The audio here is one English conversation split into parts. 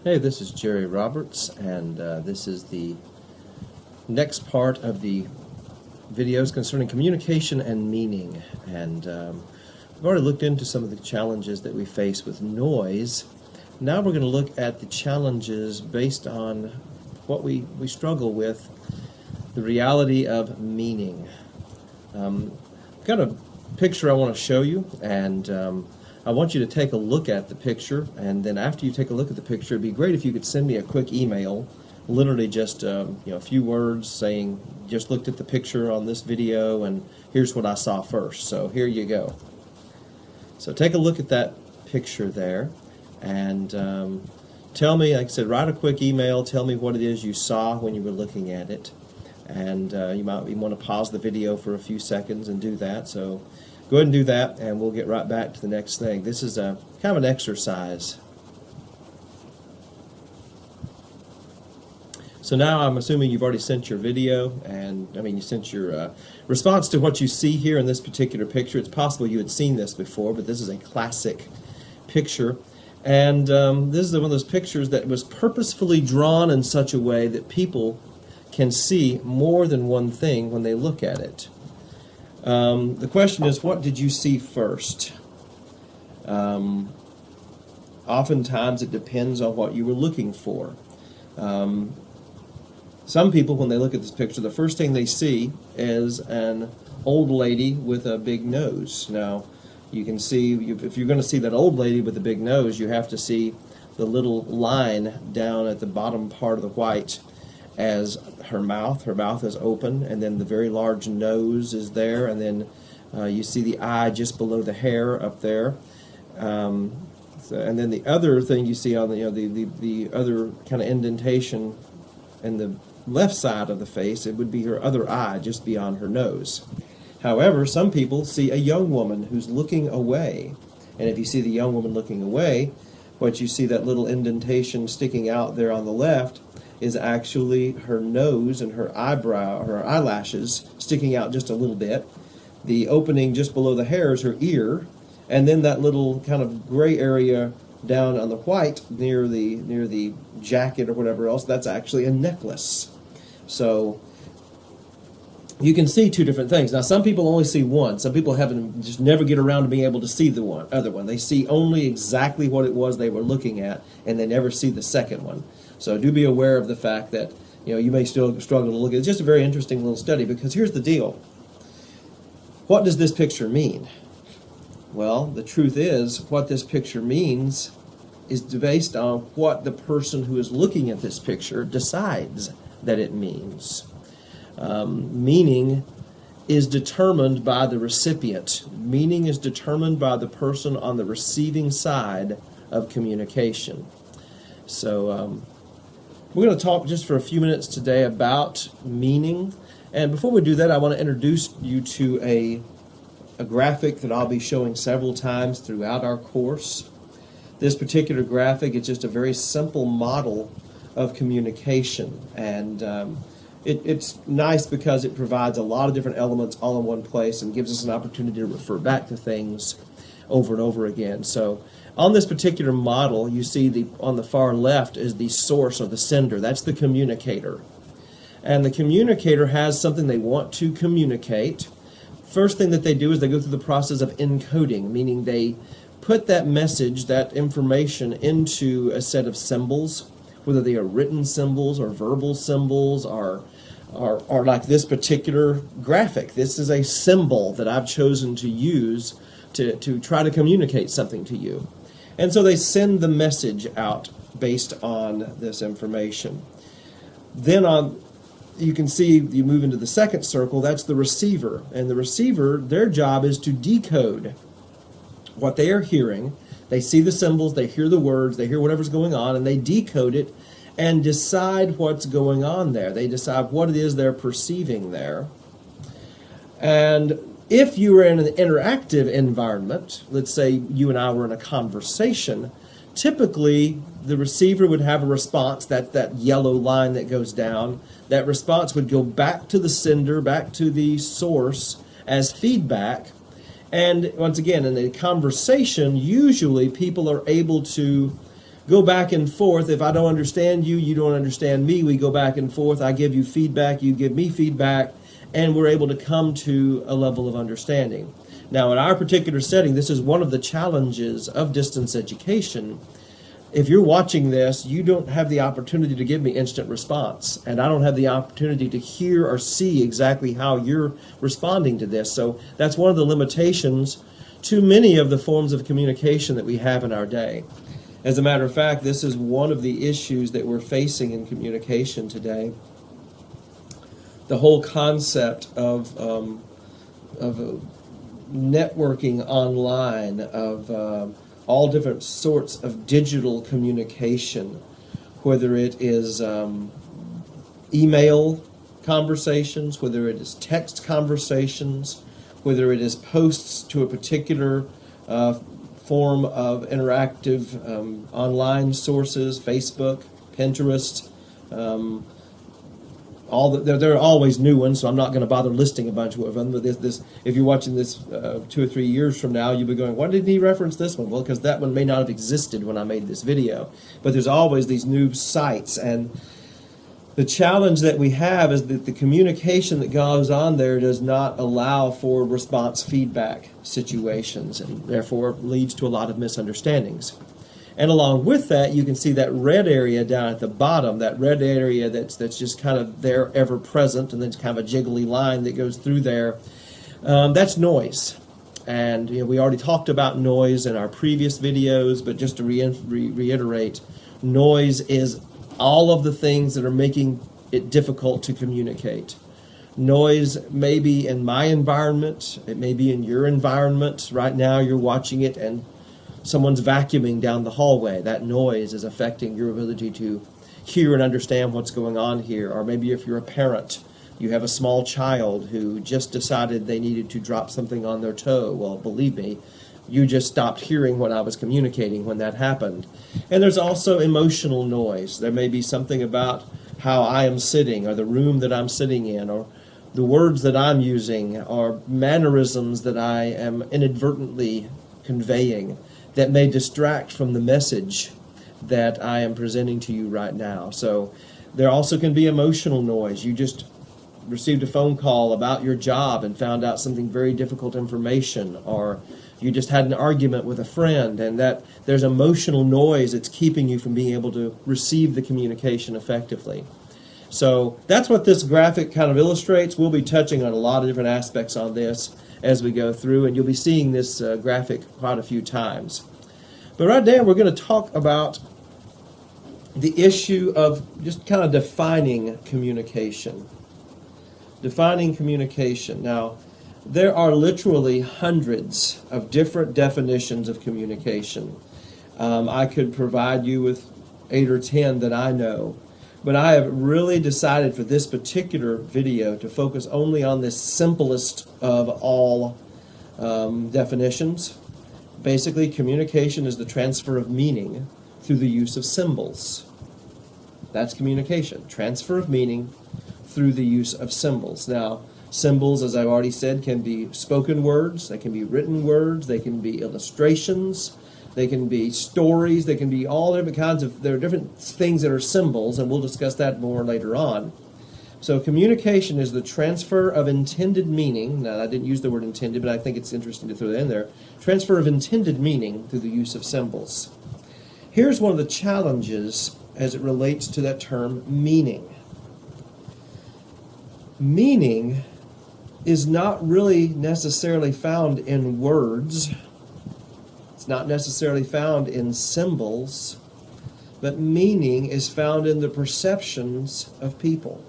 Hey, this is Jerry Roberts, and this is the next part of the videos concerning communication and meaning. And we've already looked into some of the challenges that we face with noise. Now we're going to look at the challenges based on what we struggle with, the reality of meaning. I've got a picture I want to show you, and I want you to take a look at the picture, and then after you take a look at the picture, it'd be great if you could send me a quick email, literally just a few words saying, just looked at the picture on this video, and here's what I saw first. So here you go. So take a look at that picture there, and tell me, like I said, write a quick email, tell me what it is you saw when you were looking at it, and you might want to pause the video for a few seconds and do that. So go ahead and do that, and we'll get right back to the next thing. This is a kind of an exercise. So now I'm assuming you've already sent your video, and you sent your response to what you see here in this particular picture. It's possible you had seen this before, but this is a classic picture. And this is one of those pictures that was purposefully drawn in such a way that people can see more than one thing when they look at it. The question is, what did you see first? Oftentimes it depends on what you were looking for. Some people, when they look at this picture, the first thing they see is an old lady with a big nose. Now, you can see, if you're going to see that old lady with a big nose, you have to see the little line down at the bottom part of the white as her mouth is open, and then the very large nose is there, and then you see the eye just below the hair up there, and then the other thing you see on the other kind of indentation in the left side of the face, it would be her other eye just beyond her nose. However, some people see a young woman who's looking away, and if you see the young woman looking away, what you see, that little indentation sticking out there on the left, is actually her nose and her eyelashes sticking out just a little bit. The opening just below the hair is her ear, and then that little kind of gray area down on the white near the jacket or whatever else, that's actually a necklace. So you can see two different things. Now, some people only see one. Some people just never get around to being able to see the other one. They see only exactly what it was they were looking at, and they never see the second one. So do be aware of the fact that you may still struggle to look at it. It's just a very interesting little study, because here's the deal. What does this picture mean? Well, the truth is, what this picture means is based on what the person who is looking at this picture decides that it means. Meaning is determined by the recipient. Meaning is determined by the person on the receiving side of communication. So we're going to talk just for a few minutes today about meaning. And before we do that, I want to introduce you to a graphic that I'll be showing several times throughout our course. This particular graphic is just a very simple model of communication. And it's nice because it provides a lot of different elements all in one place and gives us an opportunity to refer back to things over and over again. So on this particular model, you see on the far left is the source or the sender. That's the communicator. And the communicator has something they want to communicate. First thing that they do is they go through the process of encoding, meaning they put that message, that information, into a set of symbols, whether they are written symbols or verbal symbols or like this particular graphic. This is a symbol that I've chosen to use to try to communicate something to you. And so they send the message out based on this information. Then you can see, you move into the second circle, that's the receiver. And the receiver, their job is to decode what they are hearing. They see the symbols, they hear the words, they hear whatever's going on, and they decode it and decide what's going on there. They decide what it is they're perceiving there. And if you were in an interactive environment, let's say you and I were in a conversation, typically the receiver would have a response, that yellow line that goes down. That response would go back to the sender, back to the source as feedback. And once again, in a conversation, usually people are able to go back and forth. If I don't understand you, you don't understand me. We go back and forth. I give you feedback, you give me feedback, and we're able to come to a level of understanding. Now, in our particular setting, this is one of the challenges of distance education. If you're watching this, you don't have the opportunity to give me instant response, and I don't have the opportunity to hear or see exactly how you're responding to this. So that's one of the limitations to many of the forms of communication that we have in our day. As a matter of fact, this is one of the issues that we're facing in communication today. The whole concept of networking online, of all different sorts of digital communication, whether it is email conversations, whether it is text conversations, whether it is posts to a particular form of interactive online sources, Facebook, Pinterest, there are always new ones, so I'm not going to bother listing a bunch of them. But if you're watching this 2 or 3 years from now, you'll be going, why didn't he reference this one? Well, because that one may not have existed when I made this video. But there's always these new sites, and the challenge that we have is that the communication that goes on there does not allow for response feedback situations, and therefore leads to a lot of misunderstandings. And along with that, you can see that red area down at the bottom, that red area that's just kind of there, ever present, and then it's kind of a jiggly line that goes through there. That's noise. And we already talked about noise in our previous videos, but just to reiterate, noise is all of the things that are making it difficult to communicate. Noise may be in my environment, it may be in your environment. Right now you're watching it and someone's vacuuming down the hallway. That noise is affecting your ability to hear and understand what's going on here. Or maybe if you're a parent, you have a small child who just decided they needed to drop something on their toe. Well, believe me, you just stopped hearing what I was communicating when that happened. And there's also emotional noise. There may be something about how I am sitting, or the room that I'm sitting in, or the words that I'm using, or mannerisms that I am inadvertently conveying that may distract from the message that I am presenting to you right now. So there also can be emotional noise. You just received a phone call about your job and found out something very difficult information, or you just had an argument with a friend, and that there's emotional noise that's keeping you from being able to receive the communication effectively. So that's what this graphic kind of illustrates. We'll be touching on a lot of different aspects on this as we go through, and you'll be seeing this graphic quite a few times. But right now we're going to talk about the issue of just kind of defining communication. Defining communication. Now, there are literally hundreds of different definitions of communication. I could provide you with 8 or 10 that I know, but I have really decided for this particular video to focus only on this simplest of all definitions. Basically, communication is the transfer of meaning through the use of symbols. That's communication, transfer of meaning through the use of symbols. Now, symbols, as I've already said, can be spoken words, they can be written words, they can be illustrations, they can be stories, they can be all different kinds of, there are different things that are symbols, and we'll discuss that more later on. So communication is the transfer of intended meaning. Now, I didn't use the word intended, but I think it's interesting to throw that in there. Transfer of intended meaning through the use of symbols. Here's one of the challenges as it relates to that term, meaning. Meaning is not really necessarily found in words. It's not necessarily found in symbols, but meaning is found in the perceptions of people.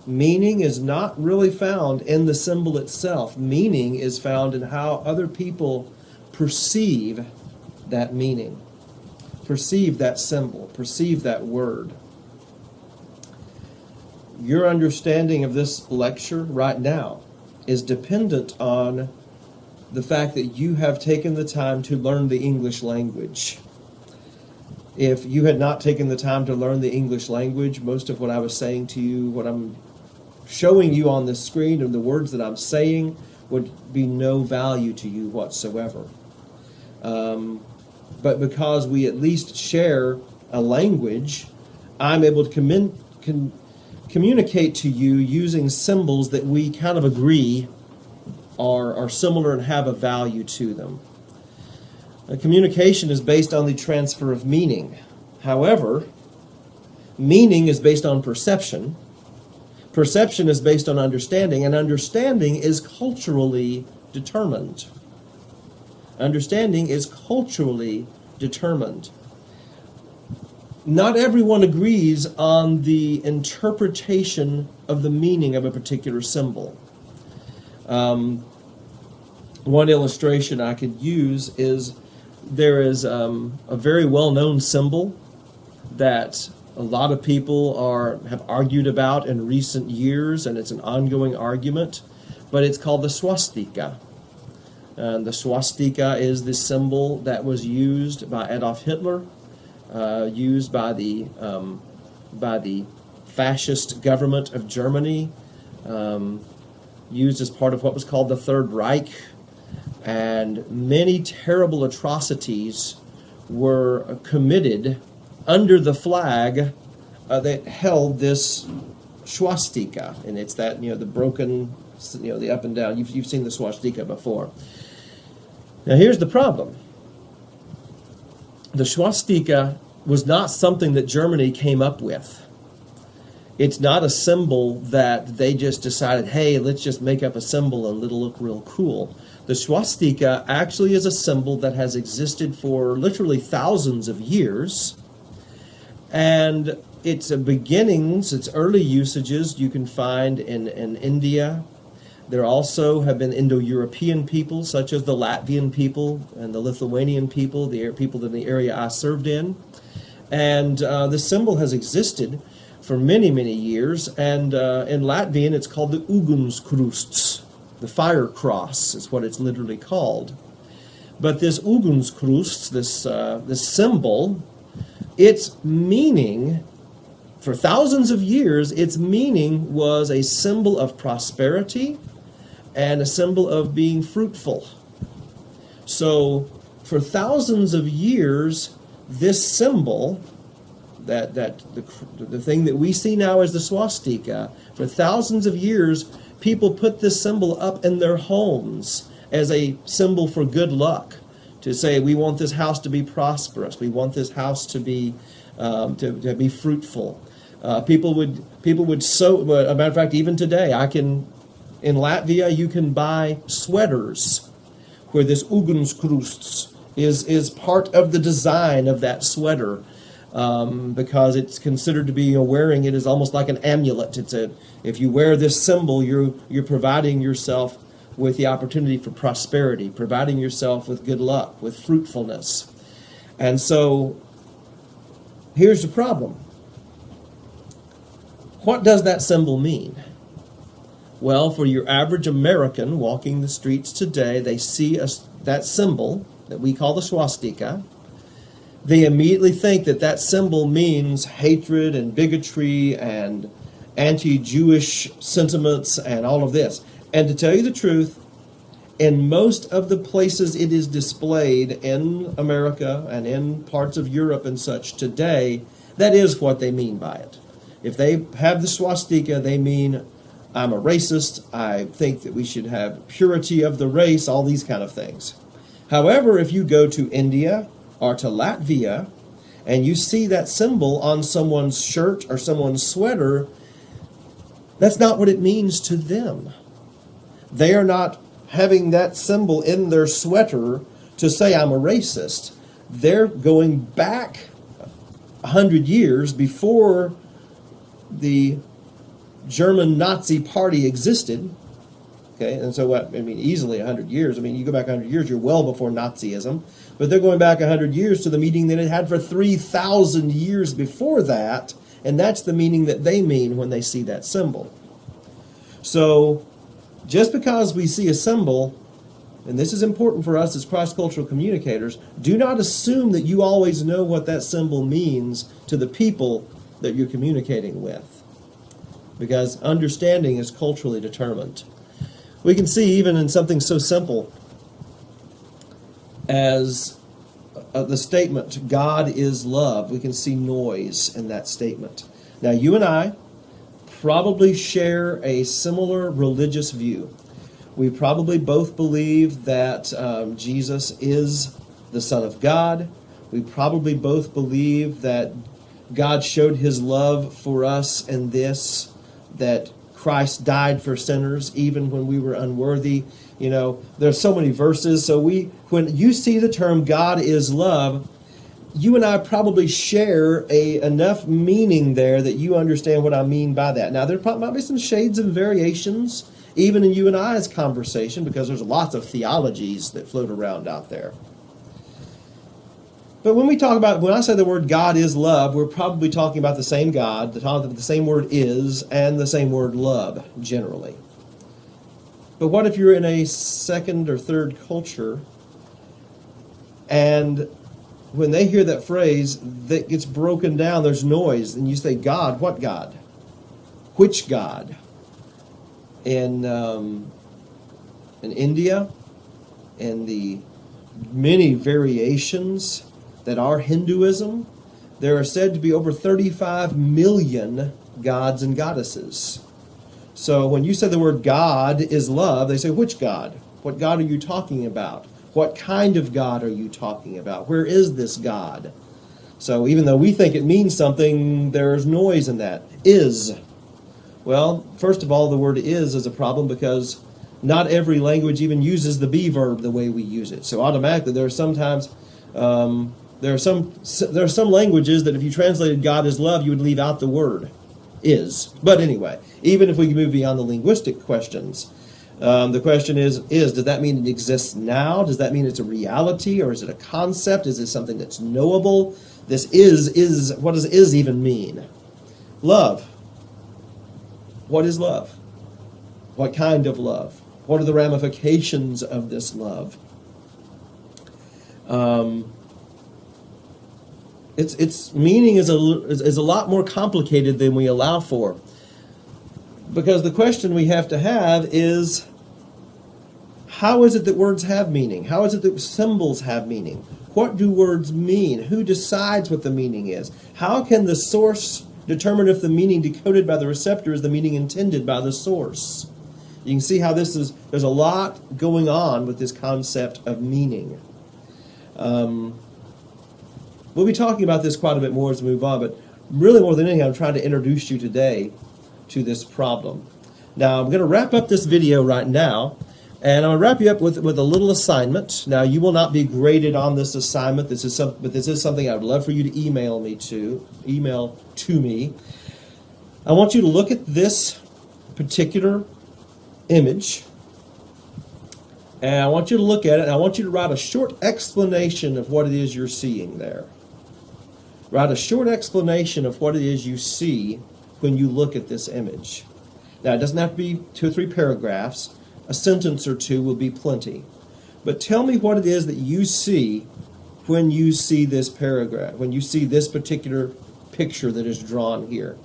Meaning is not really found in the symbol itself. Meaning is found in how other people perceive that meaning, perceive that symbol, perceive that word. Your understanding of this lecture right now is dependent on the fact that you have taken the time to learn the English language. If you had not taken the time to learn the English language, most of what I was saying to you, what I'm showing you on the screen, and the words that I'm saying would be no value to you whatsoever. but because we at least share a language, I'm able to communicate to you using symbols that we kind of agree are similar and have a value to them. Communication is based on the transfer of meaning. However, meaning is based on perception. Perception is based on understanding, and understanding is culturally determined. Understanding is culturally determined. Not everyone agrees on the interpretation of the meaning of a particular symbol. One illustration I could use is there is a very well-known symbol that a lot of people have argued about in recent years, and it's an ongoing argument, but it's called the swastika. And the swastika is the symbol that was used by Adolf Hitler, used by the fascist government of Germany, used as part of what was called the Third Reich, and many terrible atrocities were committed under the flag that held this swastika, and it's that, the broken, the up and down. You've seen the swastika before. Now here's the problem. The swastika was not something that Germany came up with. It's not a symbol that they just decided, hey, let's just make up a symbol and it'll look real cool. The swastika actually is a symbol that has existed for literally thousands of years. And its beginnings, its early usages, you can find in India. There also have been Indo-European people, such as the Latvian people and the Lithuanian people, the people in the area I served in. And the symbol has existed for many, many years. And in Latvian, it's called the Ugunskrusts. The fire cross is what it's literally called. But this Ugunskrusts, this symbol, its meaning, for thousands of years, its meaning was a symbol of prosperity and a symbol of being fruitful. So for thousands of years, this symbol, the thing that we see now as the swastika, for thousands of years, people put this symbol up in their homes as a symbol for good luck, to say we want this house to be prosperous, we want this house to be fruitful. People would sew. As a matter of fact, even today, in Latvia you can buy sweaters where this Ugunskrusts is part of the design of that sweater. Because it's considered to be, wearing it is almost like an amulet. If you wear this symbol, you're providing yourself with the opportunity for prosperity, providing yourself with good luck, with fruitfulness. And so here's the problem. What does that symbol mean? Well, for your average American walking the streets today, they see that symbol that we call the swastika. They immediately think that symbol means hatred and bigotry and anti-Jewish sentiments and all of this. And to tell you the truth, in most of the places it is displayed in America and in parts of Europe and such today, that is what they mean by it. If they have the swastika, they mean, I'm a racist, I think that we should have purity of the race, all these kind of things. However, if you go to India or to Latvia, and you see that symbol on someone's shirt or someone's sweater, that's not what it means to them. They are not having that symbol in their sweater to say, I'm a racist. They're going back 100 years before the German Nazi Party existed. Okay, and so easily 100 years. You go back 100 years, you're well before Nazism. But they're going back 100 years to the meaning that it had for 3,000 years before that, and that's the meaning that they mean when they see that symbol. So, just because we see a symbol, and this is important for us as cross-cultural communicators, do not assume that you always know what that symbol means to the people that you're communicating with, because understanding is culturally determined. We can see even in something so simple as the statement, God is love, we can see noise in that statement. Now, you and I probably share a similar religious view. We probably both believe that Jesus is the Son of God. We probably both believe that God showed his love for us in this, that Christ died for sinners even when we were unworthy. You know, there's so many verses. So when you see the term God is love, you and I probably share enough meaning there that you understand what I mean by that. Now, there might be some shades and variations, even in you and I's conversation, because there's lots of theologies that float around out there. But when I say the word God is love, we're probably talking about the same God, the same word is, and the same word love, generally. But what if you're in a second or third culture, and when they hear that phrase, that gets broken down, there's noise, and you say, God, what God? Which God? In India, and the many variations that are Hinduism, there are said to be over 35 million gods and goddesses. So when you say the word God is love, they say, which God? What God are you talking about? What kind of God are you talking about? Where is this God? So even though we think it means something, there's noise in that. Is. Well, first of all, the word is a problem because not every language even uses the be verb the way we use it. So automatically there are sometimes... There are some languages that if you translated God as love, you would leave out the word is. But anyway, even if we move beyond the linguistic questions, the question is, does that mean it exists now? Does that mean it's a reality, or is it a concept? Is it something that's knowable? This is, what does is even mean? Love. What is love? What kind of love? What are the ramifications of this love? Its meaning is a lot more complicated than we allow for. Because the question we have to have is, how is it that words have meaning? How is it that symbols have meaning? What do words mean? Who decides what the meaning is? How can the source determine if the meaning decoded by the receptor is the meaning intended by the source? You can see how there's a lot going on with this concept of meaning. We'll be talking about this quite a bit more as we move on, but really more than anything, I'm trying to introduce you today to this problem. Now, I'm going to wrap up this video right now, and I'm going to wrap you up with a little assignment. Now, you will not be graded on this assignment, but this is something I would love for you to email to me. I want you to look at this particular image, and I want you to look at it, and I want you to write a short explanation of what it is you're seeing there. Write a short explanation of what it is you see when you look at this image. Now, it doesn't have to be 2 or 3 paragraphs. A sentence or two will be plenty. But tell me what it is that you see when you see this paragraph, when you see this particular picture that is drawn here.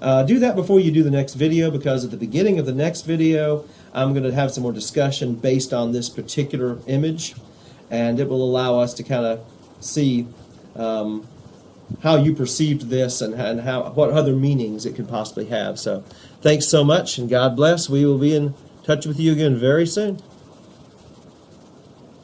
Do that before you do the next video, because at the beginning of the next video, I'm going to have some more discussion based on this particular image, and it will allow us to kind of see how you perceived this and what other meanings it could possibly have. So thanks so much, and God bless. We will be in touch with you again very soon.